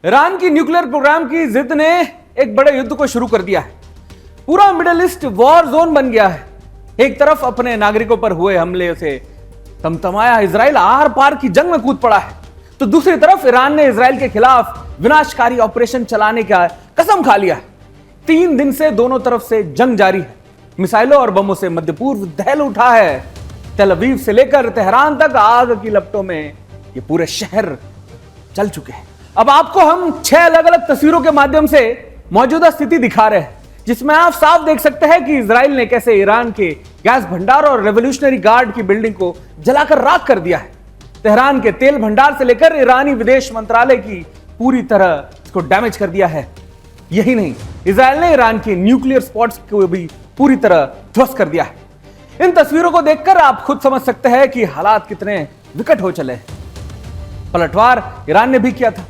Iran की nuclear programme की जिद ने एक बड़े युद्ध को शुरू कर दिया है। पूरा मिडिल ईस्ट वॉर जोन बन गया है। एक तरफ अपने नागरिकों पर हुए हमले से तमतमाया इजराइल आर पार की जंग में कूद पड़ा है, तो दूसरी तरफ ईरान ने इजराइल के खिलाफ विनाशकारी ऑपरेशन चलाने का कसम खा लिया है। 3 दिन से दोनों तरफ से जंग जारी है। मिसाइलों और बमों से मध्य पूर्व दहल उठा है। तेल अवीव से लेकर तेहरान तक आग की लपटों में ये पूरे शहर चल चुके हैं। अब आपको हम 6 अलग अलग तस्वीरों के माध्यम से मौजूदा स्थिति दिखा रहे हैं, जिसमें आप साफ देख सकते हैं कि इजराइल ने कैसे ईरान के गैस भंडार और रेवोल्यूशनरी गार्ड की बिल्डिंग को जलाकर राख कर दिया है। तेहरान के तेल भंडार से लेकर ईरानी विदेश मंत्रालय की पूरी तरह इसको डैमेज कर दिया है। यही नहीं, इजराइल ने ईरान के न्यूक्लियर स्पॉट्स को भी पूरी तरह ध्वस्त कर दिया है। इन तस्वीरों को देखकर आप खुद समझ सकते हैं कि हालात कितने विकट हो चले हैं। पलटवार ईरान ने भी किया था,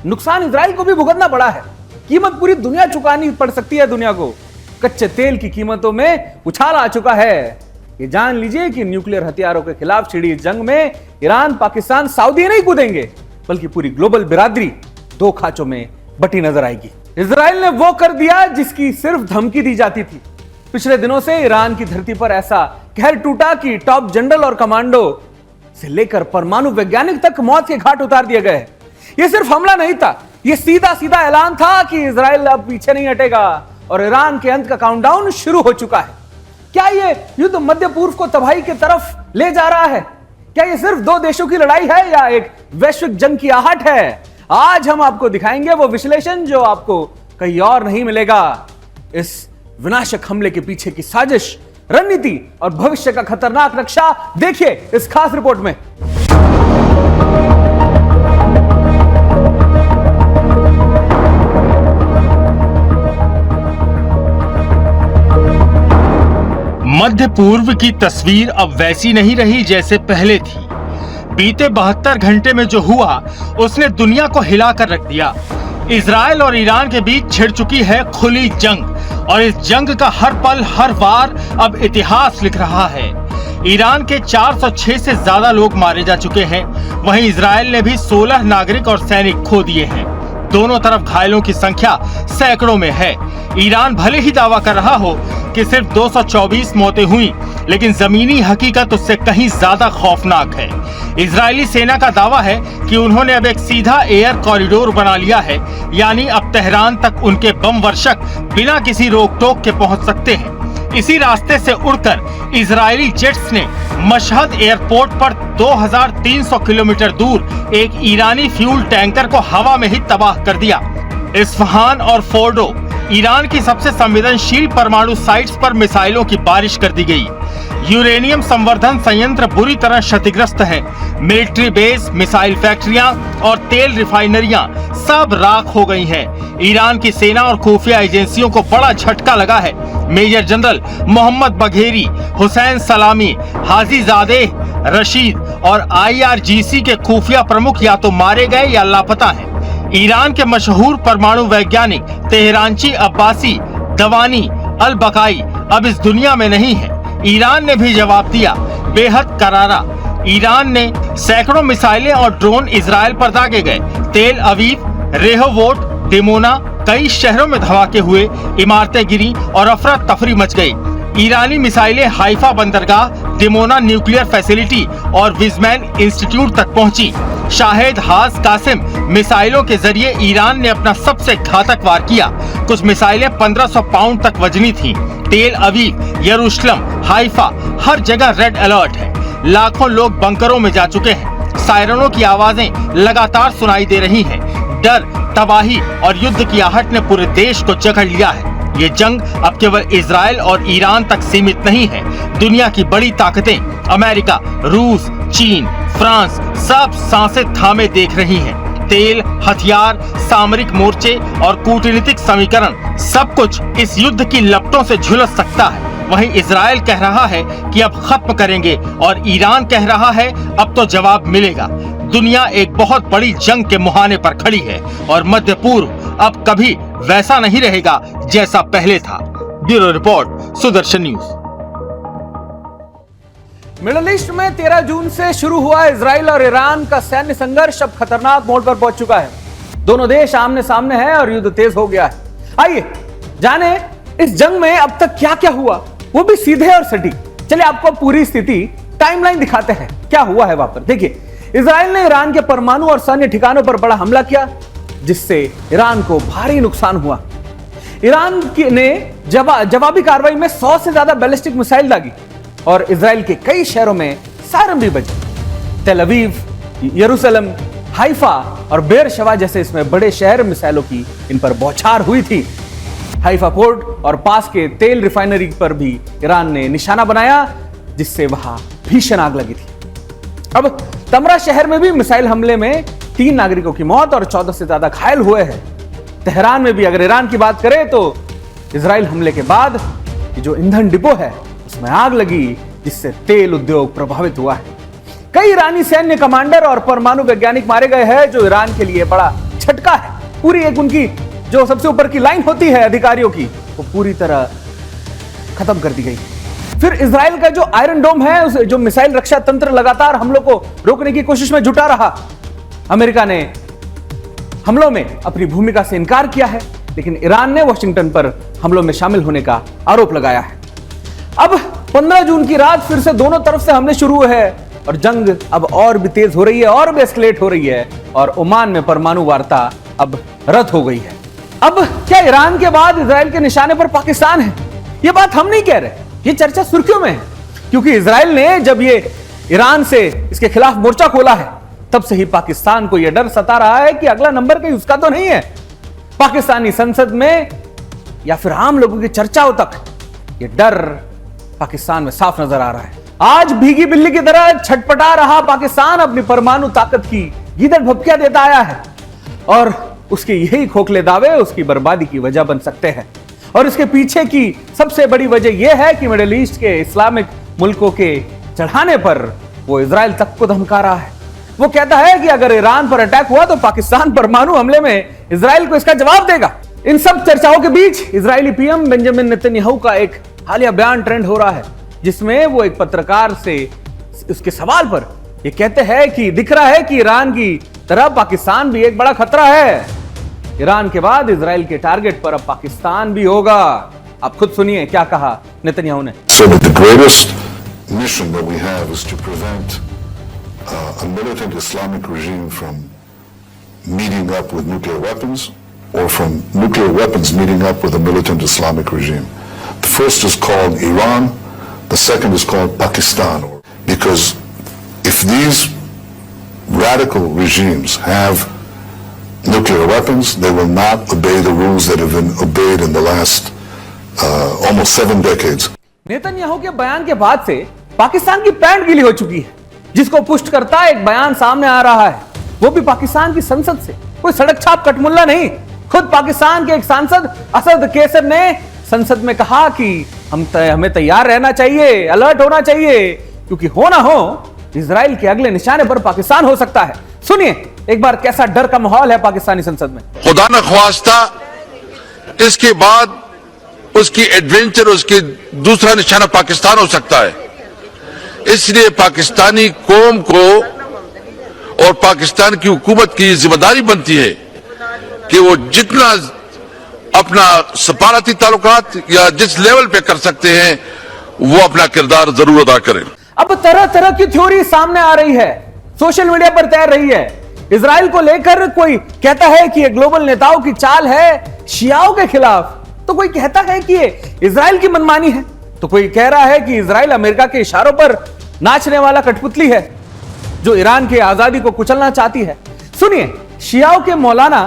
नुकसान इजराइल को भी भुगतना पड़ा है। कीमत पूरी दुनिया चुकानी पड़ सकती है दुनिया को। कच्चे तेल की कीमतों में उछाल आ चुका है। ये जान लीजिए कि न्यूक्लियर हथियारों के खिलाफ छिड़ी जंग में ईरान, पाकिस्तान, सऊदी नहीं कूदेंगे, बल्कि पूरी ग्लोबल बिरादरी 2 खाचों में बटी नजर आएगी। इजराइल ने वो कर दिया जिसकी सिर्फ धमकी दी जाती थी। पिछले दिनों से ईरान की धरती पर ऐसा कहर टूटा कि टॉप जनरल और कमांडो से लेकर परमाणु वैज्ञानिक तक मौत के घाट उतार दिए गए। यह सिर्फ हमला नहीं था, यह सीधा सीधा ऐलान था कि इजराइल अब पीछे नहीं हटेगा और ईरान के अंत का काउंटडाउन शुरू हो चुका है। क्या यह युद्ध मध्य पूर्व को तबाही की तरफ ले जा रहा है? क्या यह सिर्फ 2 देशों की लड़ाई है या एक वैश्विक जंग की आहट है? आज हम आपको दिखाएंगे वो विश्लेषण जो आपको कहीं और नहीं मिलेगा। इस विनाशक हमले के पीछे की साजिश, रणनीति और भविष्य का खतरनाक नक्शा देखिए इस खास रिपोर्ट में। मध्य पूर्व की तस्वीर अब वैसी नहीं रही जैसे पहले थी। बीते 72 घंटे में जो हुआ उसने दुनिया को हिलाकर रख दिया। इजराइल और ईरान के बीच छिड़ चुकी है खुली जंग और इस जंग का हर पल हर वार अब इतिहास लिख रहा है। ईरान के 406 से ज्यादा लोग मारे जा चुके हैं, वहीं इजराइल ने भी 16 नागरिक और सैनिक खो दिए हैं। दोनों तरफ घायलों की संख्या सैकड़ों में है। ईरान भले ही दावा कर रहा हो कि सिर्फ 224 मौतें हुई, लेकिन जमीनी हकीकत उससे कहीं ज्यादा खौफनाक है। इजरायली सेना का दावा है कि उन्होंने अब एक सीधा एयर कॉरिडोर बना लिया है, यानी अब तेहरान तक उनके बम वर्षक बिना किसी रोक टोक के पहुंच सकते हैं। इसी रास्ते से उड़कर इजरायली जेट्स ने मशहद एयरपोर्ट पर 2300 किलोमीटर दूर एक ईरानी फ्यूल टैंकर को हवा में ही तबाह कर दिया। इस्फहान और फोर्डो, ईरान की सबसे संवेदनशील परमाणु साइट्स पर मिसाइलों की बारिश कर दी गई। यूरेनियम संवर्धन संयंत्र बुरी तरह क्षतिग्रस्त है। मिलिट्री बेस, मिसाइल फैक्ट्रियां और तेल रिफाइनरियां सब राख हो गई हैं। ईरान की सेना और खुफिया एजेंसियों को बड़ा झटका लगा है। मेजर जनरल मोहम्मद बघेरी, हुसैन सलामी, हाजीजादेह रशीद और IRGC के खुफिया प्रमुख या तो मारे गए या लापता हैं। ईरान के मशहूर परमाणु वैज्ञानिक तेहरानची अब्बासी दवानी अल बकाई अब इस दुनिया में नहीं है। ईरान ने भी जवाब दिया, बेहद करारा। ईरान ने सैकड़ों मिसाइलें और ड्रोन इजराइल पर दागे गए। तेल अवीव, रेहोवोट, डिमोना, कई शहरों में धमाके हुए, इमारतें गिरी और अफरा तफरी मच गई। ईरानी मिसाइलें हाइफा बंदरगाह, डिमोना न्यूक्लियर फैसिलिटी और विजमैन इंस्टीट्यूट तक पहुंची। शाहिद हास कासिम मिसाइलों के जरिए ईरान ने अपना सबसे घातक वार किया। कुछ मिसाइलें 1500 पाउंड तक वजनी थीं। तेल अवीव, यरूशलेम, हाइफा, हर जगह रेड अलर्ट है। लाखों लोग बंकरों में जा चुके हैं। सायरनों की आवाजें लगातार सुनाई दे रही हैं। डर, तबाही और युद्ध की आहट ने पूरे देश को जकड़ लिया है। ये जंग अब केवल इजराइल और ईरान तक सीमित नहीं है। दुनिया की बड़ी ताकतें अमेरिका, रूस, चीन, फ्रांस सब सांसें थामे देख रही हैं। तेल, हथियार, सामरिक मोर्चे और कूटनीतिक समीकरण सब कुछ इस युद्ध की लपटों से झुलस सकता है। वहीं इजराइल कह रहा है कि अब खत्म करेंगे और ईरान कह रहा है अब तो जवाब मिलेगा। दुनिया एक बहुत बड़ी जंग के मुहाने पर खड़ी है और मध्य पूर्व अब कभी वैसा नहीं रहेगा जैसा पहले था। Bureau report, Sudarshan news. Middle east में 13 जून से शुरू हुआ इजराइल और ईरान का सैन्य संघर्ष अब खतरनाक मोड़ पर पहुंच चुका है। दोनों देश आमने सामने हैं और युद्ध तेज हो गया है। आइए जाने इस जंग में अब तक क्या क्या हुआ, वो भी सीधे और सटीक। चलिए आपको पूरी स्थिति टाइमलाइन दिखाते हैं, क्या हुआ है वहां पर। देखिए, इजराइल ने ईरान के परमाणु और सैन्य ठिकानों पर बड़ा हमला किया, जिससे ईरान को भारी नुकसान हुआ। ईरान ने जवाबी कार्रवाई में 100 से ज्यादा बैलिस्टिक मिसाइल दागी और इजराइल के कई शहरों में सायरन भी बजे। तेल अवीव, यरूशलेम, हाइफा और बेरशवा जैसे इसमें बड़े शहर मिसाइलों की इन पर बौछार हुई थी। हाइफा पोर्ट और पास के तेल रिफाइनरी पर भी ईरान ने निशाना बनाया, जिससे वहां भीषण आग लगी थी। अब तमरा शहर में भी मिसाइल हमले में 3 नागरिकों की मौत और 14 से ज्यादा घायल हुए हैं। तेहरान में भी अगर ईरान की बात करें तो इजराइल हमले के बाद जो ईंधन डिपो है उसमें आग लगी, जिससे तेल उद्योग प्रभावित हुआ है। कई ईरानी सैन्य कमांडर और परमाणु वैज्ञानिक मारे गए हैं, जो ईरान के लिए बड़ा झटका है। पूरी एक उनकी जो सबसे ऊपर की लाइन होती है अधिकारियों की, वो पूरी तरह खत्म कर दी गई। फिर इजराइल का जो आयरन डोम है, उस जो मिसाइल रक्षा तंत्र लगातार हमलों को रोकने की कोशिश में जुटा रहा। अमेरिका ने हमलों में अपनी भूमिका से इनकार किया है, लेकिन ईरान ने वॉशिंगटन पर हमलों में शामिल होने का आरोप लगाया है। अब 15 जून की रात फिर से दोनों तरफ से हमले शुरू हुए हैं और जंग अब और भी तेज हो रही है और भी एस्केलेट हो रही है और ओमान में परमाणु वार्ता अब रद्द हो गई है। अब क्या ईरान के बाद इजराइल के निशाने पर पाकिस्तान है? यह बात हम नहीं कह रहे, ये चर्चा सुर्खियों में है, क्योंकि इजराइल ने जब ये ईरान से इसके खिलाफ मोर्चा खोला है, तब से ही पाकिस्तान को यह डर सता रहा है कि अगला नंबर कहीं उसका तो नहीं है। पाकिस्तानी संसद में या फिर आम लोगों की चर्चाओं तक यह डर पाकिस्तान में साफ नजर आ रहा है। आज भीगी बिल्ली की तरह छटपटा रहा पाकिस्तान अपनी परमाणु ताकत की गीदड़ भपकियां देता आया है और उसके यही खोखले दावे उसकी बर्बादी की वजह बन सकते हैं। और इसके पीछे की सबसे बड़ी वजह यह है कि मिडिल ईस्ट के इस्लामिक मुल्कों के चढ़ाने पर वो इजराइल तक को धमका रहा है। वो कहता है कि अगर ईरान पर अटैक हुआ तो पाकिस्तान परमाणु हमले में इजराइल को इसका जवाब देगा। इन सब चर्चाओं के बीच इजरायली पीएम बेंजामिन नेतन्याहू का एक हालिया बयान ट्रेंड हो रहा है, जिसमें वो एक पत्रकार से उसके सवाल पर ये कहते हैं कि दिख रहा है कि ईरान की तरह पाकिस्तान भी एक बड़ा खतरा है। ईरान के बाद इजराइल के टारगेट पर अब पाकिस्तान भी होगा। आप खुद सुनिए क्या कहा नेतन्याहू ने। So the greatest mission that we have is to prevent a militant Islamic regime from meeting up with nuclear weapons or from nuclear weapons meeting up with a militant Islamic regime. The first is called Iran, the second is called Pakistan, because if these radical regimes have nuclear weapons, they will not obey the rules that have been obeyed in the last almost 7 decades. Netanyahu के बयान के बाद से पाकिस्तान की pant गीली हो चुकी है, जिसको पुष्ट करता एक बयान सामने आ रहा है, वो भी पाकिस्तान की संसद से। कोई सड़क छाप कटमुल्ला नहीं, खुद पाकिस्तान के एक सांसद असद कैसर ने संसद में कहा कि हमें तैयार रहना चाहिए, अलर्ट होना चाहिए, क्योंकि हो ना हो इजराइल के अगले निशाने पर पाकिस्तान हो सकता है। सुनिए एक बार कैसा डर का माहौल है पाकिस्तानी संसद में। खुदा न ख्वास्ता इसके बाद उसकी एडवेंचर, उसकी दूसरा निशाना पाकिस्तान हो सकता है। इसलिए पाकिस्तानी कौम को और पाकिस्तान की हुकूमत की जिम्मेदारी बनती है कि वो जितना अपना सफारती ताल्लुकात या जिस लेवल पे कर सकते हैं वो अपना किरदार जरूर अदा करें। अब तरह तरह की थ्योरी सामने आ रही है, सोशल मीडिया पर तैर रही है। इजराइल को लेकर कोई कहता है कि ये ग्लोबल नेताओं की चाल है शियाओं के खिलाफ, तो कोई कहता है कि ये इजराइल की मनमानी है, तो कोई कह रहा है कि इजराइल अमेरिका के इशारों पर नाचने वाला कठपुतली है जो ईरान की आजादी को कुचलना चाहती है। सुनिए शियाओं के मौलाना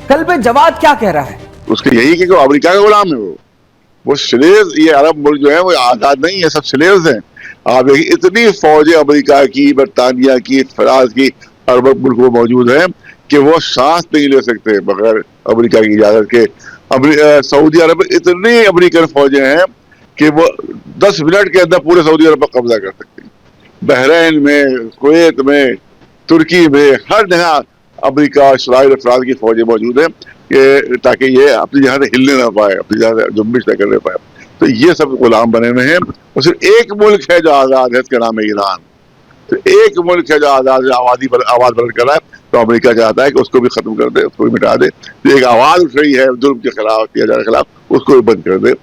कल्बे जवाद क्या कह रहा है। उसके यही कि अमेरिका का गुलाम है वो स्लेव्स, ये अरब मुल्क जो है वो आजाद नहीं है, सब स्लेव्स हैं। आप देखिए इतनी फौजें अमेरिका की, बरतानिया की, फ्रांस की, अरब मुल्क में मौजूद हैं कि वो सांस नहीं ले सकते बगैर अमेरिका की इजाजत के। सऊदी अरब में इतनी अमेरिकन फौजें हैं कि वो 10 मिनट के अंदर पूरे सऊदी अरब पर कब्जा कर सकते हैं। बहरीन में, कुवैत में, तुर्की में, हर जगह अमेरिका, इसराइल और फ्रांस की फौजें मौजूद हैं कि ताकि ये अपनी जगह से हिलने ना पाए, अपनी जगह से जुम्बिश न करने पाए। तो ये सब गुलाम बने हुए हैं। और सिर्फ एक मुल्क है जो आज़ाद है, इसका नाम है ईरान। तो एक मुल्क है जो आज़ाद आवाज बुलंद कर रहा है, तो अमेरिका चाहता है कि उसको भी खत्म कर दे, उसको भी मिटा दे। तो एक आवाज उठ रही है जुल्म के खिलाफ, अत्याचार के खिलाफ, उसको भी बंद कर दे।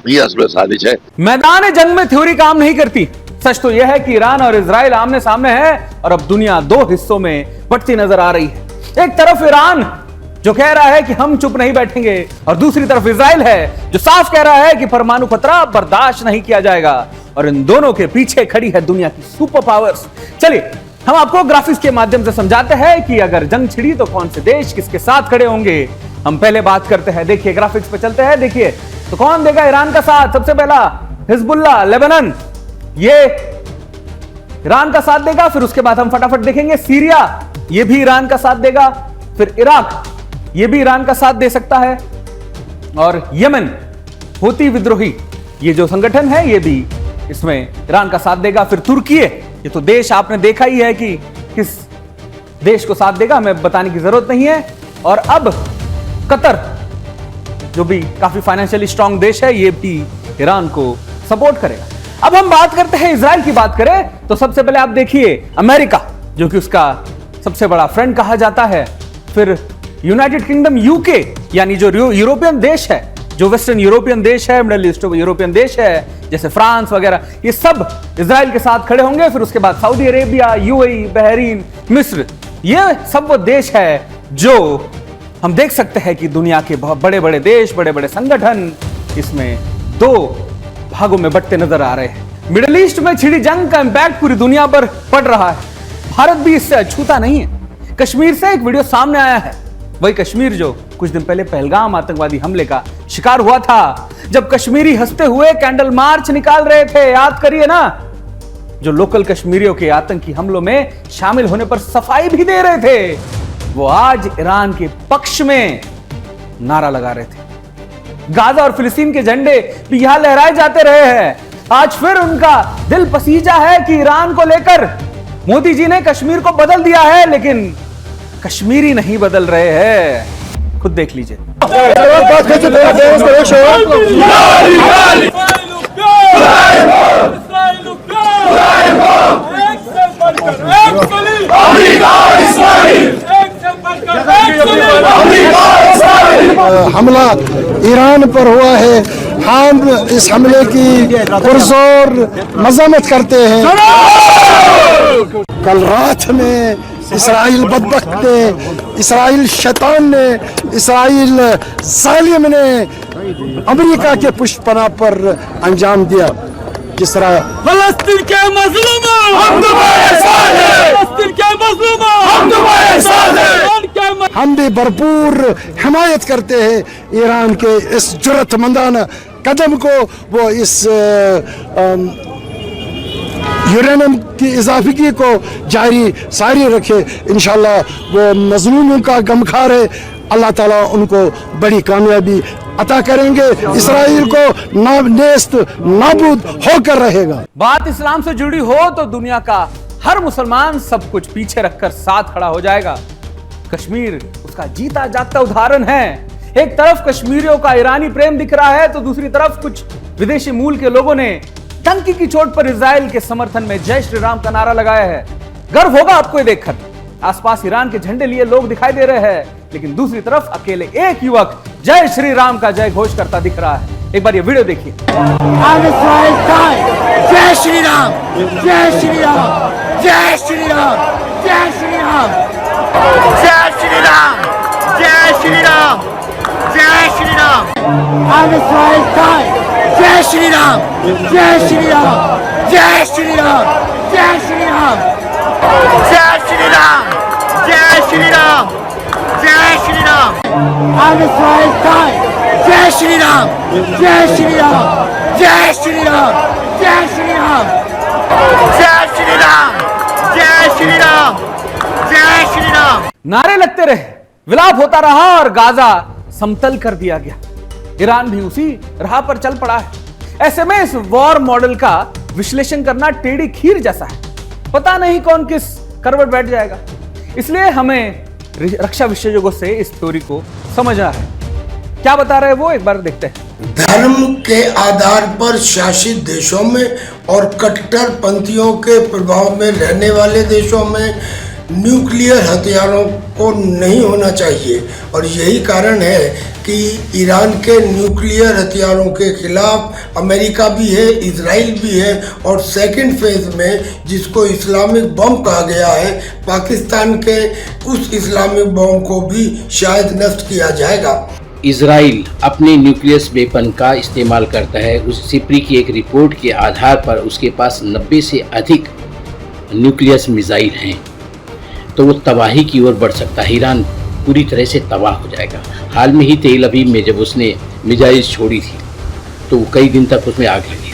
ये असल साजिश है। मैदान जंग में थ्योरी काम नहीं करती। सच तो यह है कि ईरान और इजराइल आमने सामने है और अब दुनिया दो हिस्सों में बंटती नजर आ रही है। एक तरफ ईरान जो कह रहा है कि हम चुप नहीं बैठेंगे और दूसरी तरफ इजराइल है जो साफ कह रहा है कि परमाणु खतरा बर्दाश्त नहीं किया जाएगा। और इन दोनों के पीछे खड़ी है दुनिया की सुपर पावर्स। चलिए हम आपको ग्राफिक्स के माध्यम से समझाते हैं कि अगर जंग छिड़ी तो कौन से देश किसके साथ खड़े होंगे। हम पहले बात करते हैं, देखिए ग्राफिक्स पे चलते हैं। देखिए तो कौन देगा ईरान का साथ? सबसे पहला हिजबुल्लाह लेबनान, ये ईरान का साथ देगा। फिर उसके बाद हम फटाफट देखेंगे सीरिया, ये भी ईरान का साथ देगा। फिर इराक, ये भी ईरान का साथ दे सकता है। और यमन हूती विद्रोही, ये जो संगठन है ये भी इसमें ईरान का साथ देगा। फिर तुर्की, ये तो देश आपने देखा ही है कि किस देश को साथ देगा, हमें बताने की जरूरत नहीं है। और अब कतर, जो भी काफी फाइनेंशियली स्ट्रांग देश है, ये भी ईरान को सपोर्ट करेगा। अब हम बात करते हैं इजराइल की बात करें तो सबसे पहले आप देखिए अमेरिका, जो कि उसका सबसे बड़ा फ्रेंड कहा जाता है। फिर यूनाइटेड किंगडम यूके, यानी जो यूरोपियन देश है, जो वेस्टर्न यूरोपियन देश है, मिडिल ईस्ट यूरोपियन देश है, जैसे फ्रांस वगैरह, ये सब इजराइल के साथ खड़े होंगे। फिर उसके बाद सऊदी अरेबिया, यूएई, बहरीन, मिस्र, ये सब वो देश है जो हम देख सकते हैं कि दुनिया के बहुत बड़े बड़े देश, बड़े बड़े संगठन इसमें दो भागों में बंटते नजर आ रहे हैं। मिडिल ईस्ट में छिड़ी जंग का इंपैक्ट पूरी दुनिया पर पड़ रहा है। भारत भी इससे अछूता नहीं है। कश्मीर से एक वीडियो सामने आया है, वही कश्मीर जो कुछ दिन पहले पहलगाम आतंकवादी हमले का शिकार हुआ था, जब कश्मीरी हंसते हुए कैंडल मार्च निकाल रहे थे। याद करिए ना, जो लोकल कश्मीरियों के आतंकी हमलों में शामिल होने पर सफाई भी दे रहे थे, वो आज ईरान के पक्ष में नारा लगा रहे थे। गाजा और फिलिस्तीन के झंडे भी यहां लहराए जाते रहे हैं। आज फिर उनका दिल पसीजा है कि ईरान को लेकर मोदी जी ने कश्मीर को बदल दिया है, लेकिन कश्मीरी नहीं बदल रहे हैं। खुद देख लीजिए। हमला ईरान पर हुआ है, हम इस हमले की पुरजोर मजम्मत करते हैं। कल रात में इसराइल बदबख्त ने, इसराइल शैतान ने, इसराइल जालिम ने अमेरिका के पुष्पना पर अंजाम दिया। जिस तरह फलस्तीन के मजलूम हम तुम्हारे साथ हैं, फलस्तीन के मजलूम हम तुम्हारे साथ हैं। हम भी भरपूर हिमायत करते हैं ईरान के इस जुर्रतमंदाना कदम को। वो इस यूरेनियम की इजाफगी को जारी सारी रखे। इंशाल्लाह वो मजलूमों का गमखार है, अल्लाह ताला उनको बड़ी कामयाबी अता करेंगे। इसराइल को नेस्त नाबूद होकर रहेगा। बात इस्लाम से जुड़ी हो तो दुनिया का हर मुसलमान सब कुछ पीछे रखकर साथ खड़ा हो जाएगा। कश्मीर उसका जीता जागता उदाहरण है। एक तरफ कश्मीरियों का ईरानी प्रेम दिख रहा है तो दूसरी तरफ कुछ विदेशी मूल के लोगों ने टंकी की चोट पर इजराइल के समर्थन में जय श्री राम का नारा लगाया है। गर्व होगा आपको ये देखकर। आसपास ईरान के झंडे लिए लोग दिखाई दे रहे हैं, लेकिन दूसरी तरफ अकेले एक युवक जय श्री राम का जय घोष करता दिख रहा है। एक बार ये वीडियो देखिए। जय श्री राम, जय श्री राम, जय श्री राम, जय श्री राम, जय श्री राम, जय श्री राम, जय श्री राम। जय श्री राम, जय श्री राम, जय श्री राम, जय श्री राम, जय श्री राम, जय श्री राम, जय श्री राम। जय श्री राम, जय श्री राम, जय श्री राम, जय श्री राम, जय श्री राम, जय श्री राम, जय श्री राम। नारे लगते रहे, विलाप होता रहा और गाजा समतल कर दिया गया। ईरान भी उसी राह पर चल पड़ा है। ऐसे में इस वॉर मॉडल का विश्लेषण करना टेढ़ी खीर जैसा है। पता नहीं कौन किस करवट बैठ जाएगा। इसलिए हमें रक्षा विशेषज्ञों से इस थ्योरी को समझना है। क्या बता रहे हैं वो, एक बार देखते हैं। धर्म के आधार पर शासित देशों में और कट्टरपंथियों के प्रभाव में रहने वाले देशों में न्यूक्लियर हथियारों को नहीं होना चाहिए और यही कारण है कि ईरान के न्यूक्लियर हथियारों के खिलाफ अमेरिका भी है, इजराइल भी है और सेकंड फेज में जिसको इस्लामिक बम कहा गया है, पाकिस्तान के उस इस्लामिक बम को भी शायद नष्ट किया जाएगा। इजराइल अपने न्यूक्लियस वेपन का इस्तेमाल करता है। उस सिप्री की एक रिपोर्ट के आधार पर उसके पास 90 से अधिक न्यूक्लियस मिसाइल हैं, तो वो तबाही की ओर बढ़ सकता है। ईरान पूरी तरह से तबाह हो जाएगा। हाल में ही तेल अवीव में जब उसने मिसाइल छोड़ी थी तो कई दिन तक उसमें आग लगी।